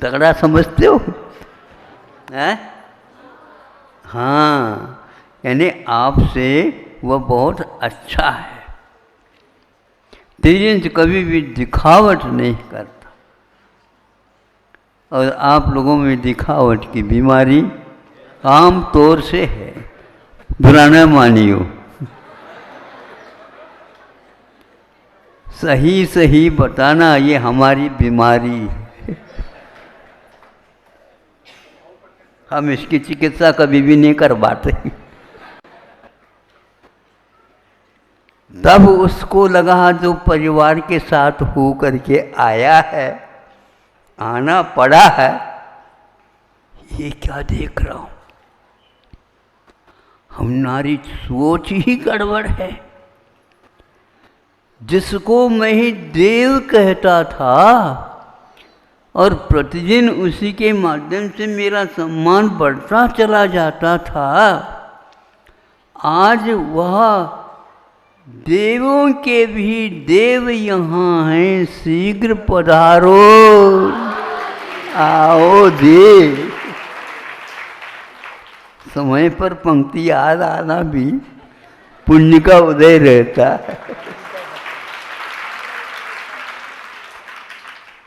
तगड़ा समझते हो? हैं? हाँ, यानी आपसे वह बहुत अच्छा है, तेरे से कभी भी दिखावट नहीं करता। और आप लोगों में दिखावट की बीमारी आम तौर से है, बुरा न मानियो। सही सही बताना ये हमारी बीमारी है। हम इसकी चिकित्सा कभी भी नहीं करवाते। तब उसको लगा जो परिवार के साथ हो करके आया है, आना पड़ा है, ये क्या देख रहा हूं, हमारी सोच ही गड़बड़ है। जिसको मैं ही देव कहता था और प्रतिदिन उसी के माध्यम से मेरा सम्मान बढ़ता चला जाता था, आज वह देवों के भी देव यहाँ हैं, शीघ्र पधारो, आओ देव। समय पर पंक्ति याद आना भी पुण्य का उदय रहता है।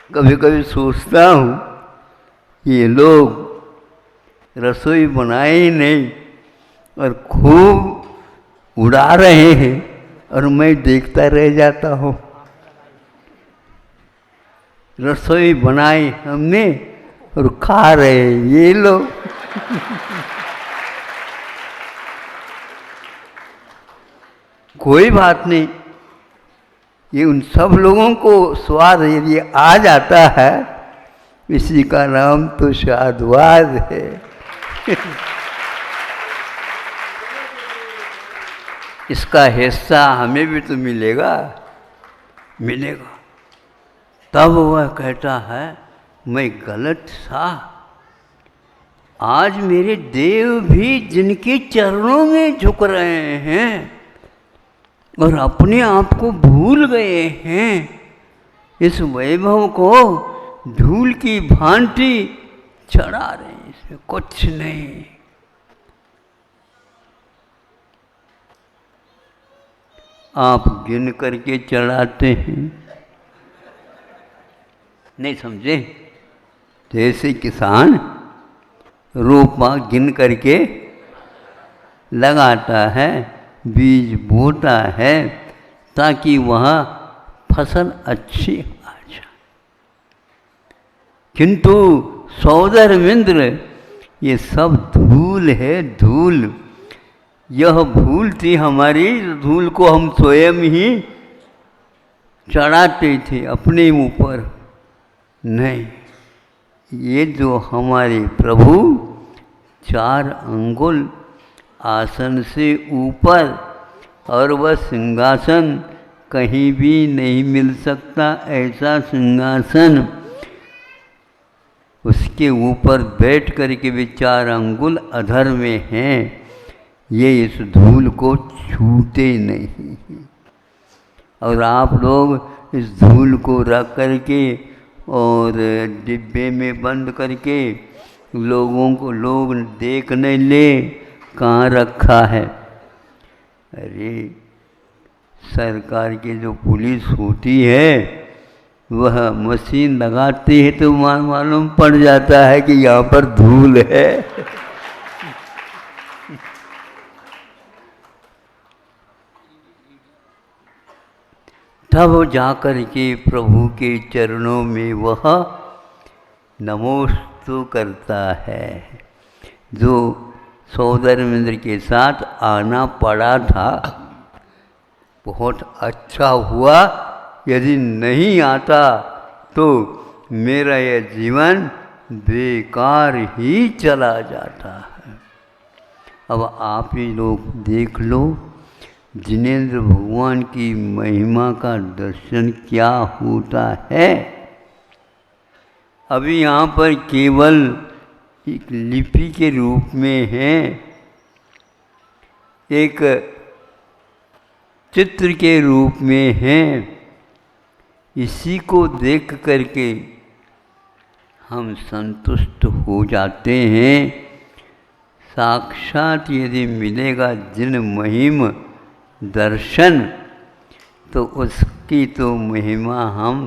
कभी कभी सोचता हूँ ये लोग रसोई बनाए ही नहीं और खूब उड़ा रहे हैं और मैं देखता रह जाता हूँ। रसोई बनाई हमने और खा रहे ये लोग। कोई बात नहीं, ये उन सब लोगों को स्वाद यदि आ जाता है, इसी का नाम तो स्वादवाद है। इसका हिस्सा हमें भी तो मिलेगा, मिलेगा। तब वह कहता है मैं गलत था, आज मेरे देव भी जिनके चरणों में झुक रहे हैं और अपने आप को भूल गए हैं, इस वैभव को धूल की भांति चढ़ा रहे हैं, इसमें कुछ नहीं। आप गिन करके चढ़ाते हैं, नहीं समझे? जैसे किसान रोपा गिन करके लगाता है, बीज बोता है ताकि वह फसल अच्छी आ जाए। किंतु सौधर्मेंद्र ये सब धूल है, धूल। यह भूल थी हमारी, धूल को हम स्वयं ही चढ़ाते थे अपने ऊपर। नहीं, ये जो हमारे प्रभु 4 अंगुल आसन से ऊपर, और वह सिंहासन कहीं भी नहीं मिल सकता ऐसा सिंहासन, उसके ऊपर बैठ कर के भी 4 अंगुल अधर में हैं। ये इस धूल को छूते नहीं। और आप लोग इस धूल को रख करके और डिब्बे में बंद करके लोगों को लोग देखने ले कहाँ रखा है। अरे सरकार की जो पुलिस होती है वह मशीन लगाती है तो मालूम पड़ जाता है कि यहाँ पर धूल है। तब जाकर के प्रभु के चरणों में वह नमोस्तु करता है। जो सौधर्मेंद्र के साथ आना पड़ा था, बहुत अच्छा हुआ। यदि नहीं आता तो मेरा यह जीवन बेकार ही चला जाता है। अब आप ही लोग देख लो, जिनेंद्र भगवान की महिमा का दर्शन क्या होता है। अभी यहाँ पर केवल एक लिपि के रूप में है, एक चित्र के रूप में है। इसी को देख करके हम संतुष्ट हो जाते हैं। साक्षात यदि मिलेगा जिन महिम दर्शन, तो उसकी तो महिमा हम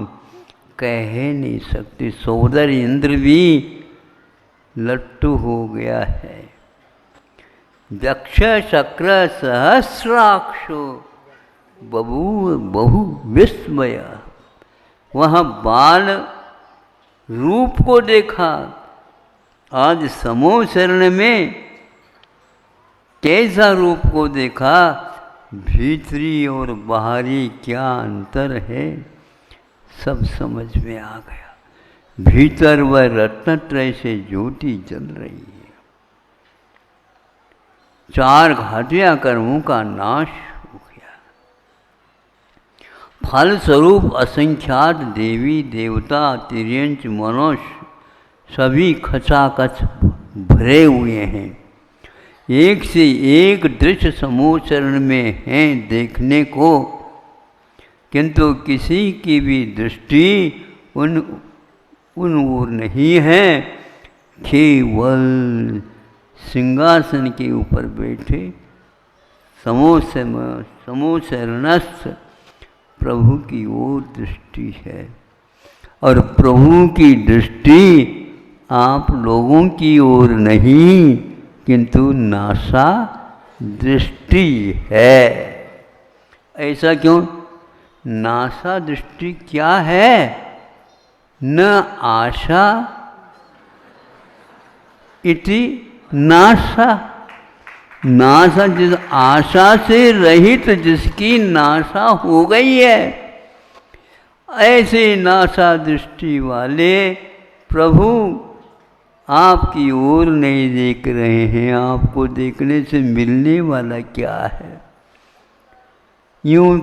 कह नहीं सकते। सोदर इंद्र भी लट्टू हो गया है। दक्ष शक्र सहस्राक्षो बभूव बहु विस्मय। वह बाल रूप को देखा। आज समूह शरण में कैसा रूप को देखा, भीतरी और बाहरी क्या अंतर है, सब समझ में आ गया। भीतर वह रत्नत्रय से ज्योति जल रही है। 4 घाटिया कर्मों का नाश हो गया। फल स्वरूप असंख्यात देवी देवता तिर्यंच मनुष्य सभी खचाखच भरे हुए हैं। एक से एक दृश्य समूह चरण में हैं देखने को, किंतु किसी की भी दृष्टि उन ओर नहीं है। केवल सिंहासन के ऊपर बैठे समूह शरणस्थ प्रभु की ओर दृष्टि है। और प्रभु की दृष्टि आप लोगों की ओर नहीं, किंतु नासा दृष्टि है। ऐसा क्यों? नासा दृष्टि क्या है? न आशा इति नासा। नासा जिस आशा से रहित जिसकी नासा हो गई है, ऐसे नासा दृष्टि वाले प्रभु आपकी ओर नहीं देख रहे हैं। आपको देखने से मिलने वाला क्या है? यूं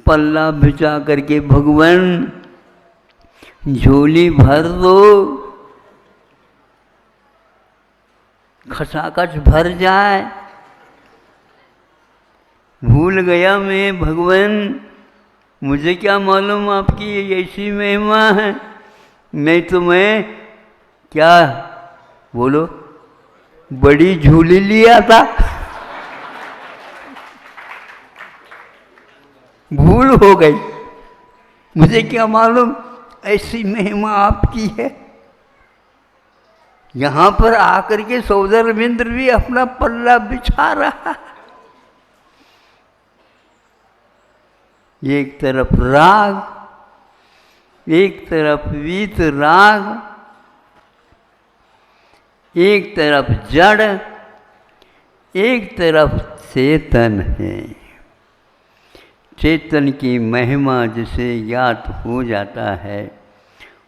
पल्ला भिजा करके भगवान झोली भर दो, खचाखच भर जाए। भूल गया मैं भगवान, मुझे क्या मालूम आपकी ऐसी महिमा है। नहीं तो मैं क्या बोलो बड़ी झूली लिया था। भूल हो गई, मुझे क्या मालूम ऐसी महिमा आपकी है। यहाँ पर आकर के सौदरविंद्र भी अपना पल्ला बिछा रहा। एक तरफ राग, एक तरफ वीत राग, एक तरफ जड़, एक तरफ चेतन है। चेतन की महिमा जिसे याद हो जाता है,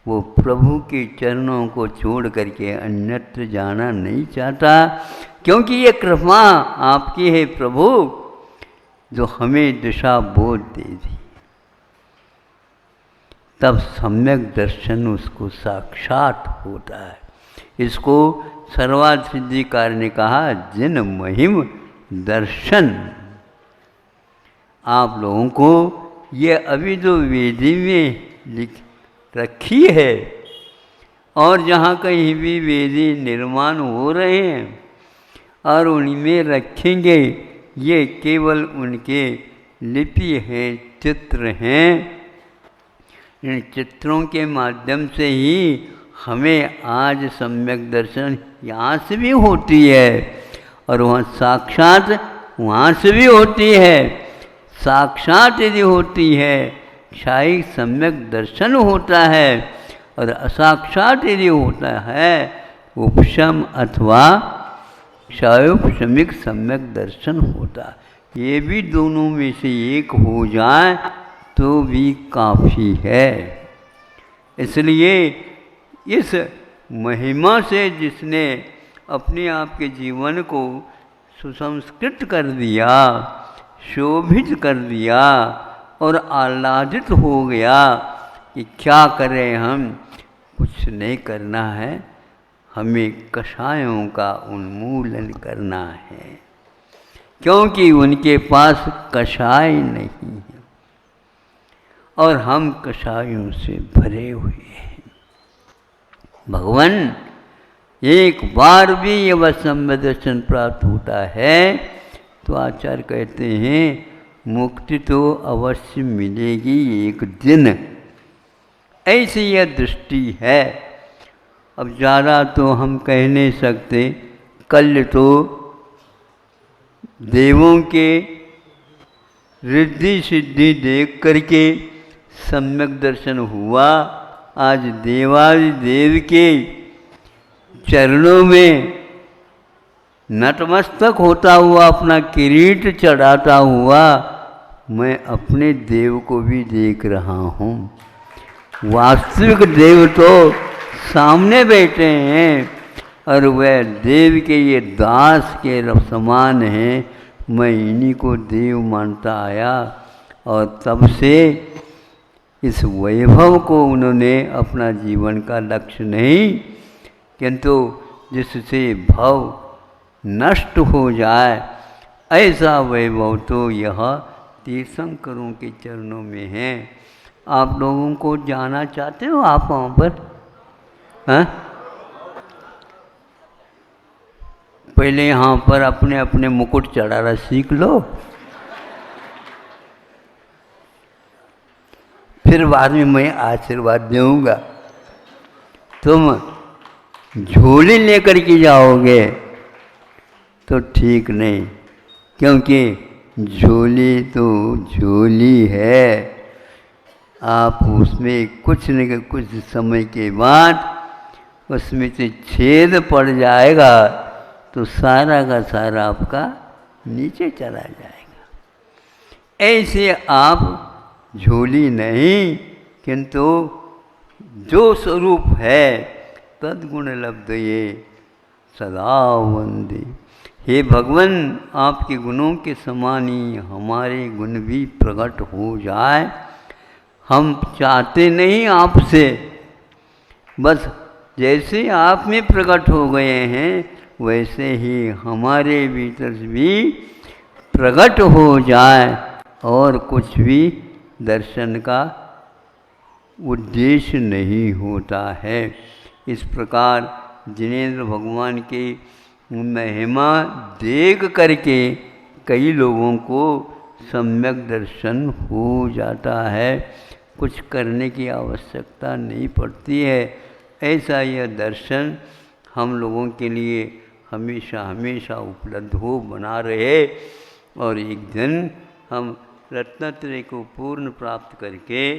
वो प्रभु के चरणों को छोड़ करके अन्यत्र जाना नहीं चाहता। क्योंकि ये कृपा आपकी है प्रभु, जो हमें दिशा बोध दे दी। तब सम्यक दर्शन उसको साक्षात होता है। इसको सर्वार्थ सिद्धिकार ने कहा जिन महिम दर्शन। आप लोगों को ये अभी जो वेदी में लिख रखी है, और जहाँ कहीं भी वेदी निर्माण हो रहे हैं और उनमें रखेंगे, ये केवल उनके लिपि हैं, चित्र हैं। इन चित्रों के माध्यम से ही हमें आज सम्यक दर्शन यहाँ से भी होती है, और वहाँ साक्षात वहाँ से भी होती है। साक्षात यदि होती है, शाही सम्यक दर्शन होता है, और असाक्षात यदि होता है, उपशम अथवा शायोपशमिक सम्यक दर्शन होता। ये भी दोनों में से एक हो जाए तो भी काफ़ी है। इसलिए इस महिमा से जिसने अपने आप के जीवन को सुसंस्कृत कर दिया, शोभित कर दिया और आह्लादित हो गया कि क्या करें हम, कुछ नहीं करना है, हमें कषायों का उन्मूलन करना है। क्योंकि उनके पास कषाय नहीं है और हम कषायों से भरे हुए हैं। भगवान एक बार भी ये वैष्णव दर्शन प्राप्त होता है तो आचार्य कहते हैं मुक्ति तो अवश्य मिलेगी एक दिन, ऐसी यह दृष्टि है। अब ज़्यादा तो हम कह नहीं सकते। कल तो देवों के रिद्धि सिद्धि देख करके सम्यक दर्शन हुआ। आज देवादिदेव के चरणों में नतमस्तक होता हुआ, अपना किरीट चढ़ाता हुआ मैं अपने देव को भी देख रहा हूँ। वास्तविक देव तो सामने बैठे हैं और वह देव के ये दास के समान हैं। मैं इन्हीं को देव मानता आया और तब से इस वैभव को उन्होंने अपना जीवन का लक्ष्य नहीं, किंतु जिससे भव नष्ट हो जाए ऐसा वैभव तो यह तीर्थंकरों के चरणों में है। आप लोगों को जाना चाहते हो आप वहाँ पर? हाँ, पहले यहाँ पर अपने अपने मुकुट चढ़ाना सीख लो, फिर बाद में मैं आशीर्वाद दूंगा। तुम झोली लेकर के जाओगे तो ठीक नहीं, क्योंकि झोली तो झोली है। आप उसमें कुछ न कुछ समय के बाद उसमें से छेद पड़ जाएगा तो सारा का सारा आपका नीचे चला जाएगा। ऐसे आप झोली नहीं, किंतु जो स्वरूप है तद्गुण लब्धये सदा वंदे। हे भगवान, आपके गुणों के समान ही हमारे गुण भी प्रकट हो जाए। हम चाहते नहीं आपसे, बस जैसे आप में प्रकट हो गए हैं वैसे ही हमारे भीतर भी प्रकट हो जाए, और कुछ भी दर्शन का उद्देश्य नहीं होता है। इस प्रकार जिनेंद्र भगवान की महिमा देख करके कई लोगों को सम्यक दर्शन हो जाता है। कुछ करने की आवश्यकता नहीं पड़ती है। ऐसा यह दर्शन हम लोगों के लिए हमेशा हमेशा उपलब्ध हो बना रहे, और एक दिन हम रत्नत्रय को पूर्ण प्राप्त करके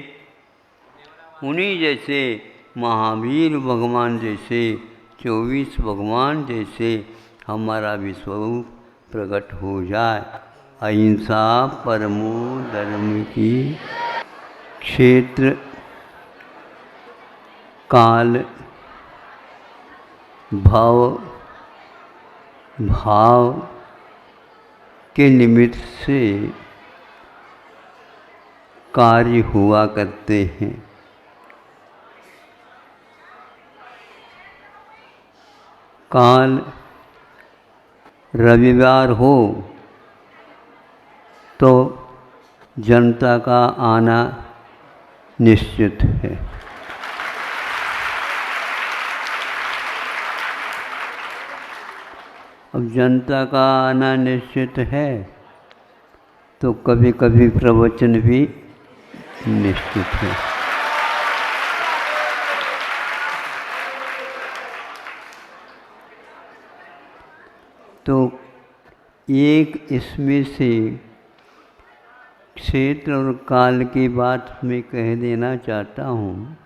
उन्हीं जैसे महावीर भगवान जैसे 24 भगवान जैसे हमारा भी स्वरूप प्रकट हो जाए। अहिंसा परमो धर्म की क्षेत्र काल भाव के निमित्त से कार्य हुआ करते हैं। काल रविवार हो तो जनता का आना निश्चित है। अब जनता का आना निश्चित है तो कभी कभी प्रवचन भी निश्चित है। तो एक इसमें से क्षेत्र और काल की बात मैं कह देना चाहता हूँ।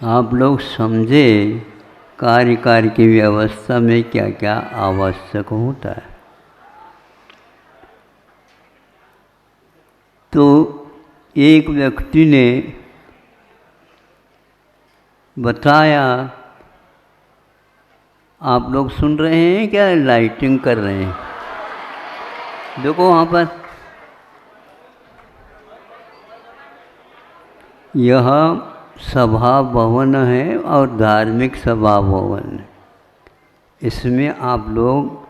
आप लोग समझे कार्य की व्यवस्था में क्या क्या आवश्यक होता है। तो एक व्यक्ति ने बताया, आप लोग सुन रहे हैं क्या? लाइटिंग कर रहे हैं, देखो वहाँ पर। यह सभा भवन है और धार्मिक सभा भवन है। इसमें आप लोग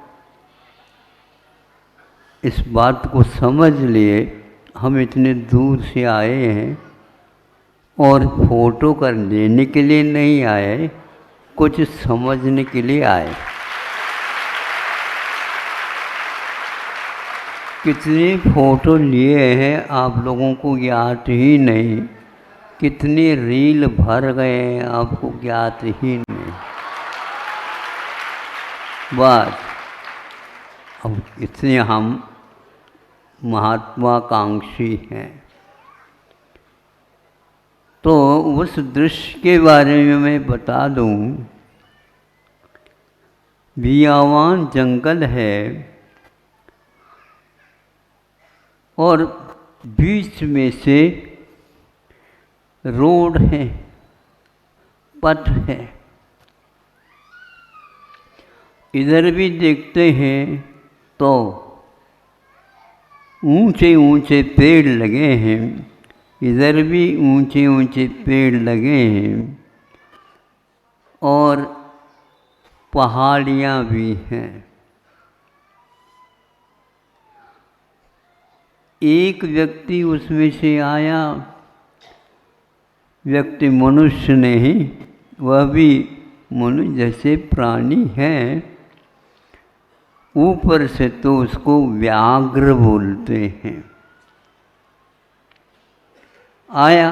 इस बात को समझ लिए, हम इतने दूर से आए हैं और फोटो कर लेने के लिए नहीं आए, कुछ समझने के लिए आए। कितने फोटो लिए हैं आप लोगों को ज्ञात ही नहीं, कितने रील भर गए हैं आपको ज्ञात ही नहीं। बस अब इतने हम महत्वाकांक्षी हैं। तो उस दृश्य के बारे में मैं बता दूं, बियावान जंगल है और बीच में से रोड है, पथ है। इधर भी देखते हैं तो ऊंचे ऊंचे पेड़ लगे हैं, इधर भी ऊंचे ऊंचे पेड़ लगे हैं और पहाड़ियाँ भी हैं। एक व्यक्ति उसमें से आया, व्यक्ति मनुष्य नहीं, वह भी मनुष्य जैसे प्राणी है। ऊपर से तो उसको व्याघ्र बोलते हैं। आया,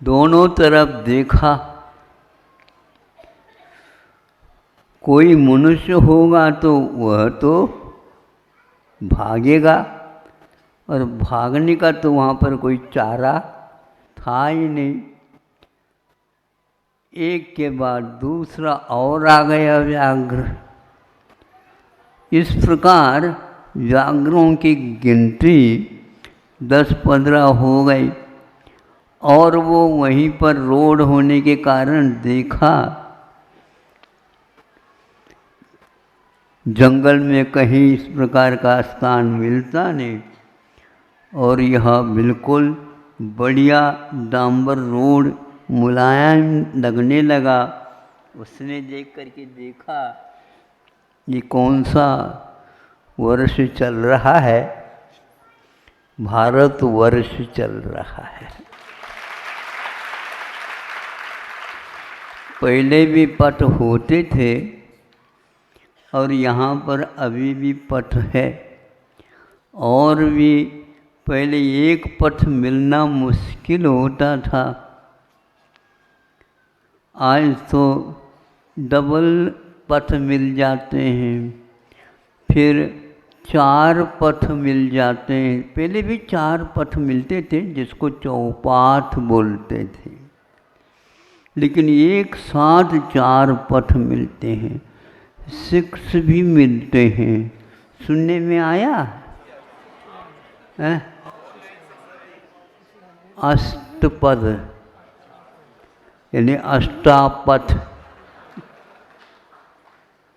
दोनों तरफ देखा, कोई मनुष्य होगा तो वह तो भागेगा, और भागने का तो वहाँ पर कोई चारा था ही नहीं। एक के बाद दूसरा और आ गया व्याघ्र। इस प्रकार व्याघ्रों की गिनती 10-15 हो गई, और वो वहीं पर रोड होने के कारण देखा जंगल में कहीं इस प्रकार का स्थान मिलता नहीं, और यह बिल्कुल बढ़िया डांबर रोड मुलायम लगने लगा। उसने देख करके देखा ये कौन सा वर्ष चल रहा है, भारत वर्ष चल रहा है। पहले भी पथ होते थे और यहाँ पर अभी भी पथ है, और भी पहले एक पथ मिलना मुश्किल होता था, आज तो डबल पथ मिल जाते हैं, फिर 4 पथ मिल जाते हैं। पहले भी 4 पथ मिलते थे जिसको चौपाथ बोलते थे, लेकिन एक साथ 4 पथ मिलते हैं, 6 भी मिलते हैं। सुनने में आया है? अष्टपद यानी अष्टापथ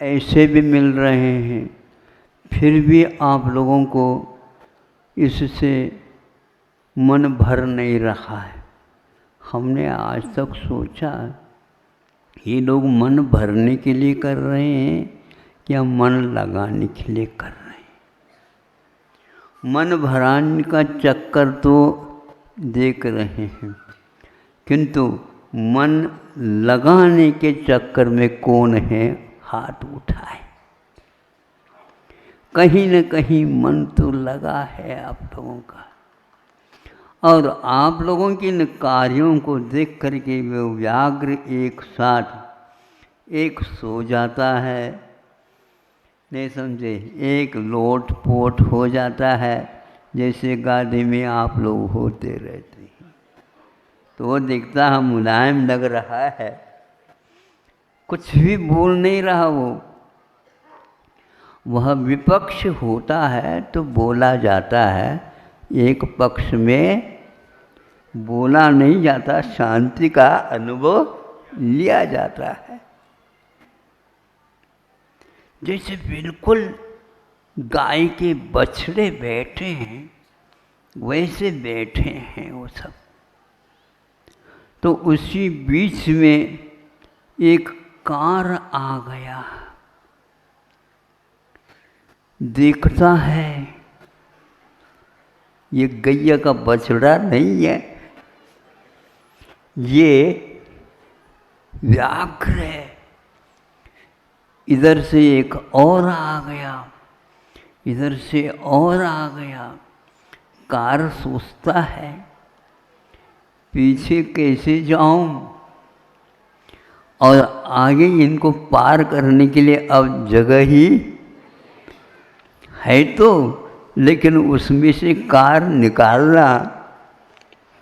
ऐसे भी मिल रहे हैं। फिर भी आप लोगों को इससे मन भर नहीं रहा है। हमने आज तक सोचा ये लोग मन भरने के लिए कर रहे हैं या मन लगाने के लिए कर रहे हैं। मन भराने का चक्कर तो देख रहे हैं, किंतु मन लगाने के चक्कर में कौन है, हाथ उठाए। कहीं न कहीं मन तो लगा है आप लोगों का, और आप लोगों के इन कार्यों को देख करके वो व्याघ्र एक साथ एक सो जाता है, नहीं समझे, एक लोट पोट हो जाता है, जैसे गाड़ी में आप लोग होते रहते हैं। तो वो दिखता है मुलायम लग रहा है, कुछ भी बोल नहीं रहा। वह विपक्ष होता है तो बोला जाता है, एक पक्ष में बोला नहीं जाता, शांति का अनुभव लिया जाता है। जैसे बिल्कुल गाय के बछड़े बैठे हैं वैसे बैठे हैं वो सब। तो उसी बीच में एक कार आ गया, देखता है ये गैया का बछड़ा नहीं है, ये व्याघ्र है। इधर से एक और आ गया, इधर से और आ गया। कार सोचता है पीछे कैसे जाऊं, और आगे इनको पार करने के लिए अब जगह ही है तो, लेकिन उसमें से कार निकालना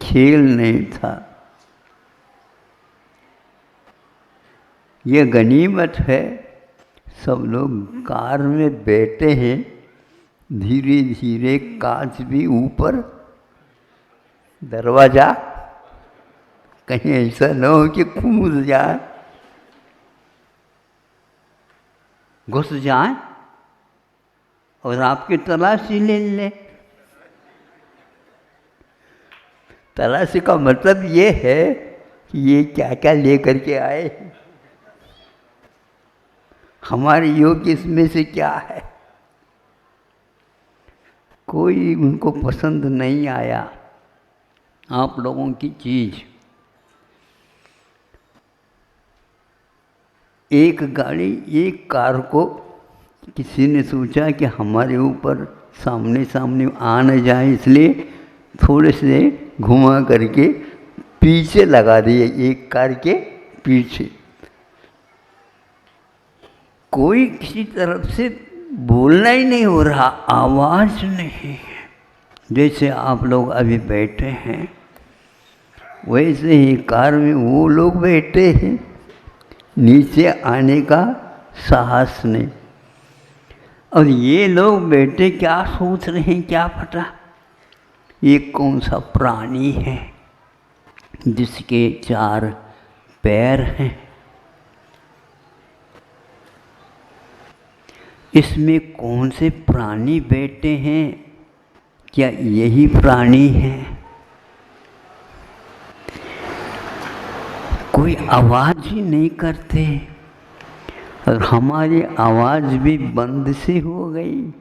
खेल नहीं था। ये गनीमत है, सब लोग कार में बैठे हैं। धीरे धीरे कांच भी ऊपर, दरवाज़ा कहीं ऐसा न हो कि कूद जाए, घुस जाए और आपकी तलाशी ले ले। तलाशी का मतलब ये है कि ये क्या क्या ले करके आए, हमारे योग्य इसमें से क्या है। कोई उनको पसंद नहीं आया आप लोगों की चीज़। एक गाड़ी, एक कार को किसी ने सोचा कि हमारे ऊपर सामने सामने आ न जाए, इसलिए थोड़े से घुमा करके पीछे लगा दिए, एक कार के पीछे। कोई किसी तरफ से बोलना ही नहीं हो रहा, आवाज़ नहीं है। जैसे आप लोग अभी बैठे हैं वैसे ही कार में वो लोग बैठे हैं, नीचे आने का साहस नहीं। और ये लोग बैठे क्या सोच रहे हैं क्या पता, ये कौन सा प्राणी है जिसके 4 पैर हैं। इसमें कौन से प्राणी बैठे हैं, क्या यही प्राणी हैं? कोई आवाज़ ही नहीं करते और हमारी आवाज़ भी बंद से हो गई।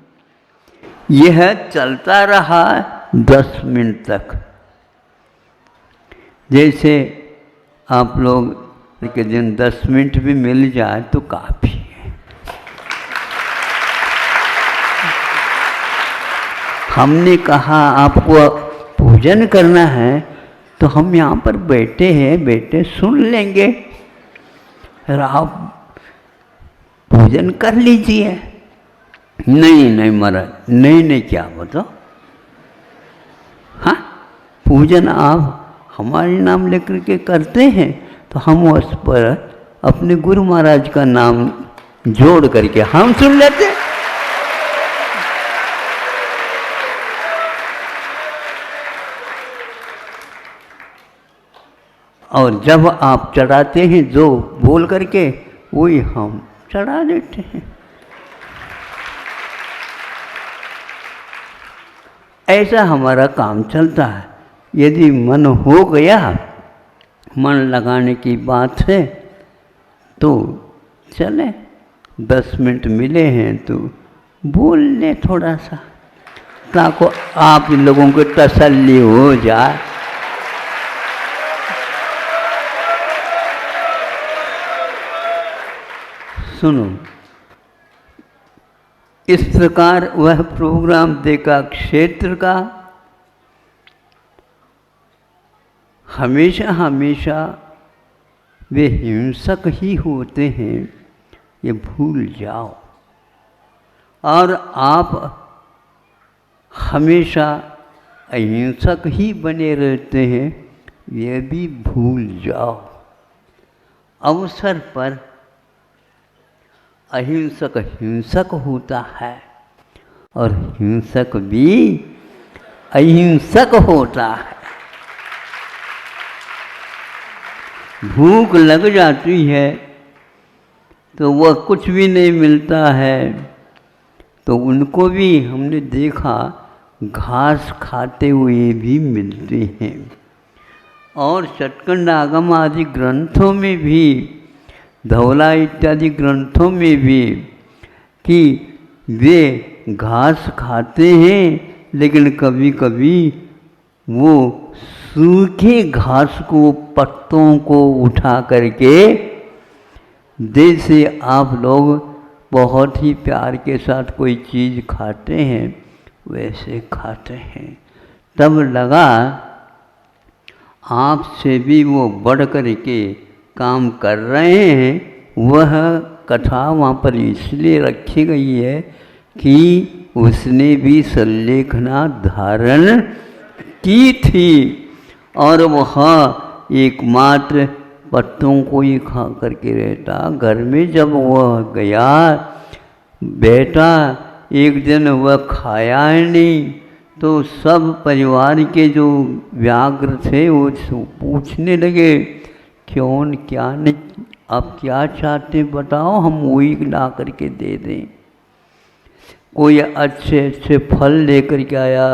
यह चलता रहा 10 मिनट तक। जैसे आप लोग के दिन 10 मिनट भी मिल जाए तो काफ़ी है। हमने कहा आपको पूजन करना है तो हम यहाँ पर बैठे हैं, बैठे सुन लेंगे, फिर आप पूजन कर लीजिए। नहीं नहीं महाराज, नहीं नहीं, क्या बताओ। हाँ, पूजन आप हमारे नाम लेकर के करते हैं तो हम उस पर अपने गुरु महाराज का नाम जोड़ करके हम सुन लेते हैं। और जब आप चढ़ाते हैं जो बोल करके वही हम चढ़ा देते हैं। ऐसा हमारा काम चलता है। यदि मन हो गया, मन लगाने की बात है तो चले, 10 मिनट मिले हैं तो बोल ले थोड़ा सा, ताकि आप लोगों को तसल्ली हो जाए। सुनो, इस प्रकार वह प्रोग्राम देखा क्षेत्र का। हमेशा हमेशा वे हिंसक ही होते हैं, ये भूल जाओ। और आप हमेशा अहिंसक ही बने रहते हैं, ये भी भूल जाओ। अवसर पर अहिंसक हिंसक होता है और हिंसक भी अहिंसक होता है। भूख लग जाती है तो वह कुछ भी नहीं मिलता है, तो उनको भी हमने देखा घास खाते हुए भी मिलते हैं। और सतखंड आगम आदि ग्रंथों में भी, धौला इत्यादि ग्रंथों में भी, कि वे घास खाते हैं लेकिन कभी कभी वो सूखे घास को, पत्तों को उठा करके जैसे आप लोग बहुत ही प्यार के साथ कोई चीज़ खाते हैं वैसे खाते हैं। तब लगा आपसे भी वो बढ़ कर के काम कर रहे हैं। वह कथा वहाँ पर इसलिए रखी गई है कि उसने भी संलेखना धारण की थी और वह एकमात्र पत्तों को ही खा करके रहता। घर में जब वह गया बेटा, एक दिन वह खाया ही नहीं, तो सब परिवार के जो व्याघ्र थे वो पूछने लगे क्यों, क्या नहीं, आप क्या चाहते बताओ, हम वही ला करके दे दें। कोई अच्छे अच्छे फल लेकर के आया,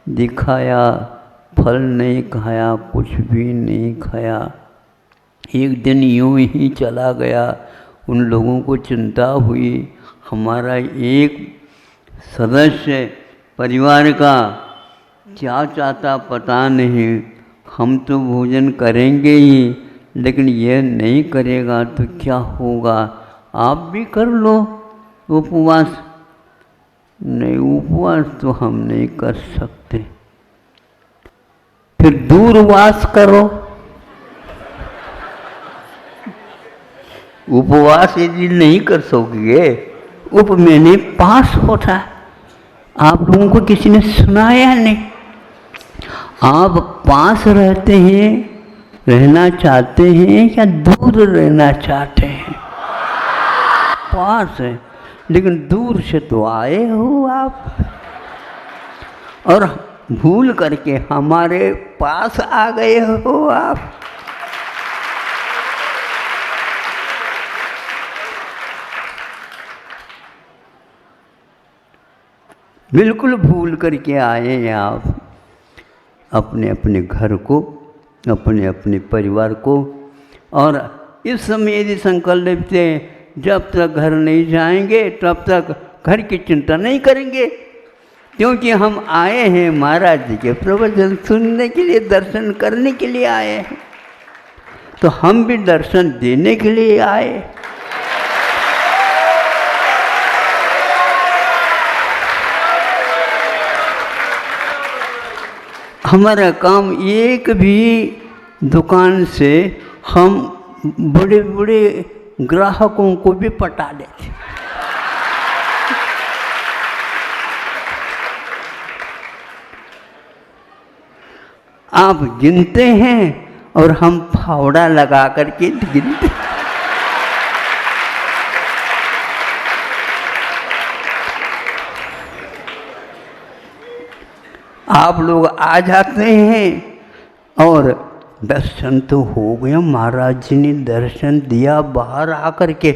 दिखाया, फल नहीं खाया, कुछ भी नहीं खाया। एक दिन यूं ही चला गया। उन लोगों को चिंता हुई, हमारा एक सदस्य परिवार का क्या चाहता पता नहीं, हम तो भोजन करेंगे ही लेकिन यह नहीं करेगा तो क्या होगा, आप भी कर लो उपवास। नहीं, उपवास तो हम नहीं कर सकते। फिर दूरवास करो। उपवास यदि नहीं कर सकोगे, उप मैंने पास होता, आप लोगों को किसी ने सुनाया नहीं। आप पास रहते हैं, रहना चाहते हैं या दूर रहना चाहते हैं? पास है, लेकिन दूर से तो आए हो आप, और भूल करके हमारे पास आ गए हो आप। बिल्कुल भूल करके आए हैं आप अपने अपने घर को, अपने अपने परिवार को। और इस समय यदि संकल्प से जब तक घर नहीं जाएंगे तब तक घर की चिंता नहीं करेंगे, क्योंकि हम आए हैं महाराज जी के प्रवचन सुनने के लिए, दर्शन करने के लिए आए हैं, तो हम भी दर्शन देने के लिए आए। हमारा काम एक भी दुकान से हम बड़े बड़े ग्राहकों को भी पटा लेते। आप गिनते हैं और हम फावड़ा लगा करके गिनते। आप लोग आ जाते हैं और दर्शन तो हो गया, महाराज जी ने दर्शन दिया बाहर आकर के।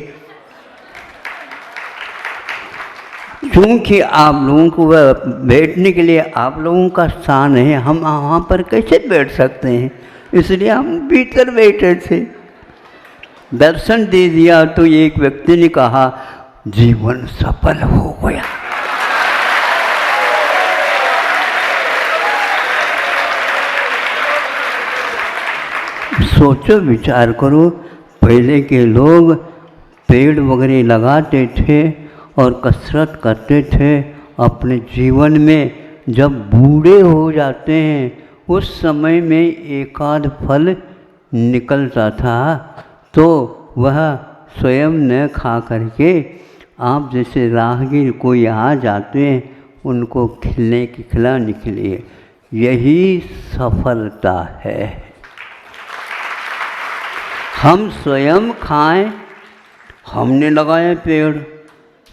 क्योंकि आप लोगों को वह बैठने के लिए आप लोगों का स्थान है, हम वहाँ पर कैसे बैठ सकते हैं, इसलिए हम भीतर बैठे थे। दर्शन दे दिया तो एक व्यक्ति ने कहा जीवन सफल हो गया। सोचो, विचार करो, पहले के लोग पेड़ वगैरह लगाते थे और कसरत करते थे अपने जीवन में। जब बूढ़े हो जाते हैं उस समय में एक आध फल निकलता था तो वह स्वयं न खा करके आप जैसे राहगीर को यहाँ जाते हैं उनको खिलाने के लिए, यही सफलता है। हम स्वयं खाएं, हमने लगाए पेड़,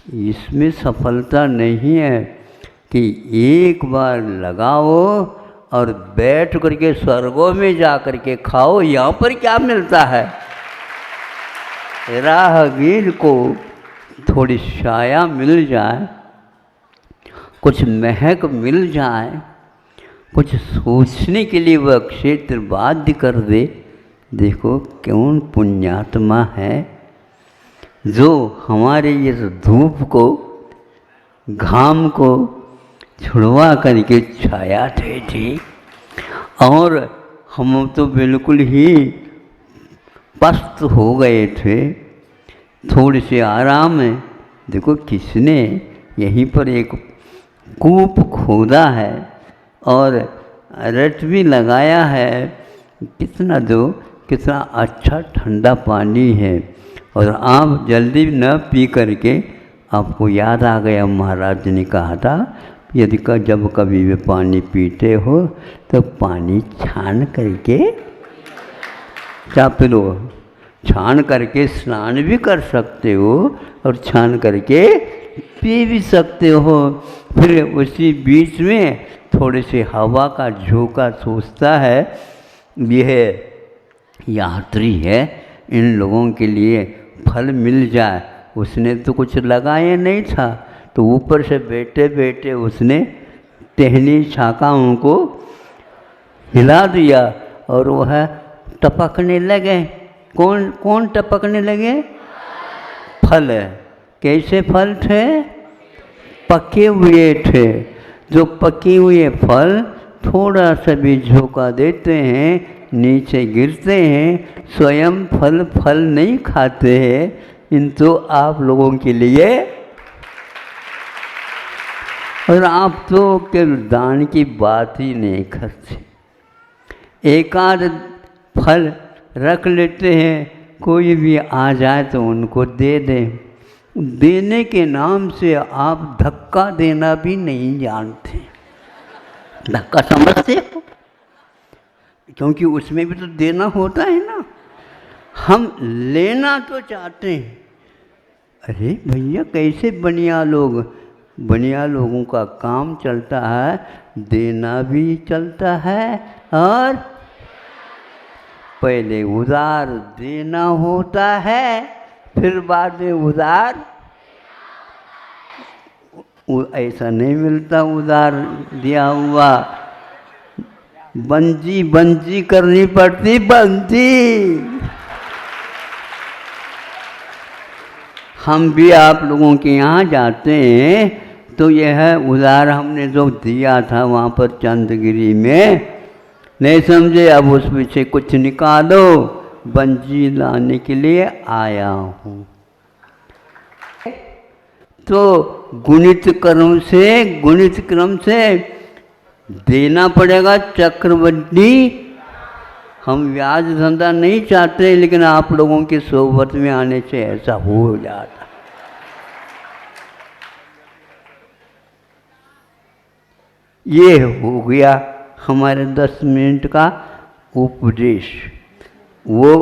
इसमें सफलता नहीं है कि एक बार लगाओ और बैठ करके स्वर्गों में जा करके खाओ। यहाँ पर क्या मिलता है, राहगीर को थोड़ी छाया मिल जाए, कुछ महक मिल जाए, कुछ सोचने के लिए वह क्षेत्र बाध्य कर दे। देखो कौन पुण्यात्मा है जो हमारे इस धूप को, घाम को छुड़वा करके छायाते थे और हम तो बिल्कुल ही पस्त हो गए थे। थोड़े से आराम है। देखो किसने यहीं पर एक कूप खोदा है और रट भी लगाया है। कितना अच्छा ठंडा पानी है। और आप जल्दी न पी करके, आपको याद आ गया महाराज ने कहा था यदि जब कभी भी पानी पीते हो तो पानी छान करके पी लो। छान करके स्नान भी कर सकते हो और छान करके पी भी सकते हो। फिर उसी बीच में थोड़े से हवा का झोंका सोचता है, यह यात्री है, इन लोगों के लिए फल मिल जाए। उसने तो कुछ लगाया नहीं था, तो ऊपर से बैठे बैठे उसने टहनी शाखाओं को हिला दिया और वह टपकने लगे। कौन कौन टपकने लगे? फल। कैसे फल थे? पके हुए थे। जो पके हुए फल थोड़ा सा भी झोंका देते हैं, नीचे गिरते हैं, स्वयं फल नहीं खाते हैं। इन तो आप लोगों के लिए, और आप तो केवल दान की बात ही नहीं करते। एक आध फल रख लेते हैं, कोई भी आ जाए तो उनको दे दें। देने के नाम से आप धक्का देना भी नहीं जानते। धक्का समझते हो? क्योंकि उसमें भी तो देना होता है ना। हम लेना तो चाहते हैं। अरे भैया कैसे बनिया लोगों का काम चलता है, देना भी चलता है और पहले उधार देना होता है, फिर बाद में उधार। ऐसा नहीं मिलता उधार दिया हुआ। बंजी करनी पड़ती, बंजी। हम भी आप लोगों के यहाँ जाते हैं तो यह उधार हमने जो दिया था वहाँ पर चंदगिरी में, नहीं समझे, अब उस पीछे कुछ निकालो, बंजी लाने के लिए आया हूँ। तो गुणित क्रम से देना पड़ेगा चक्रवृद्धि। हम ब्याज धंधा नहीं चाहते, लेकिन आप लोगों के सोबत में आने से ऐसा हो जाता। ये हो गया हमारे 10 मिनट का उपदेश। वो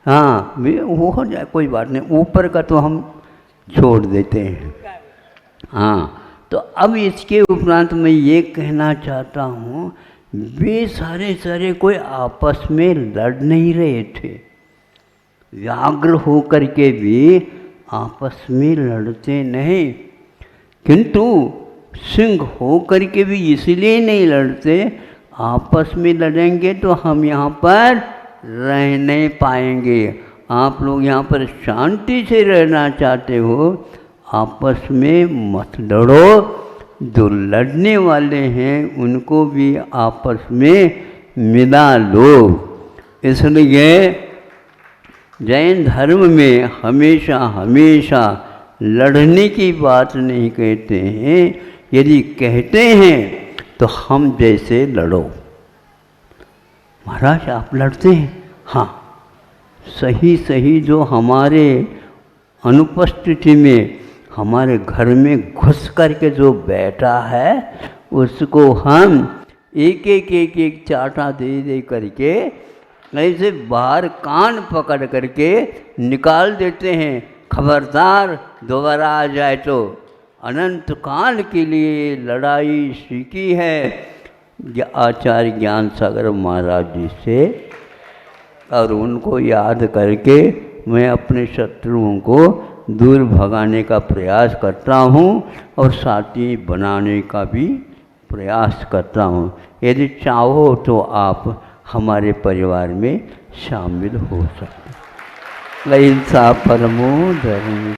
हाँ वो हो जाए, कोई बात नहीं। ऊपर का तो हम छोड़ देते हैं। हाँ, तो अब इसके उपरांत मैं ये कहना चाहता हूँ, वे सारे कोई आपस में लड़ नहीं रहे थे। व्याघ्र हो करके भी आपस में लड़ते नहीं, किंतु सिंह हो करके भी इसलिए नहीं लड़ते। आपस में लड़ेंगे तो हम यहाँ पर रह नहीं पाएंगे। आप लोग यहाँ पर शांति से रहना चाहते हो, आपस में मत लड़ो। जो लड़ने वाले हैं उनको भी आपस में मिला लो। इसलिए जैन धर्म में हमेशा लड़ने की बात नहीं कहते हैं। यदि कहते हैं तो हम जैसे लड़ो। महाराज आप लड़ते हैं? हाँ, सही जो हमारे अनुपस्थिति में हमारे घर में घुस करके जो बैठा है, उसको हम एक चाटा दे करके ऐसे बाहर कान पकड़ करके निकाल देते हैं। खबरदार दोबारा आ जाए तो। अनंत काल के लिए लड़ाई सीखी है आचार्य ज्ञान सागर महाराज जी से, और उनको याद करके मैं अपने शत्रुओं को दूर भगाने का प्रयास करता हूँ और साथी बनाने का भी प्रयास करता हूँ। यदि चाहो तो आप हमारे परिवार में शामिल हो सकते। अहिंसा परमो धर्म।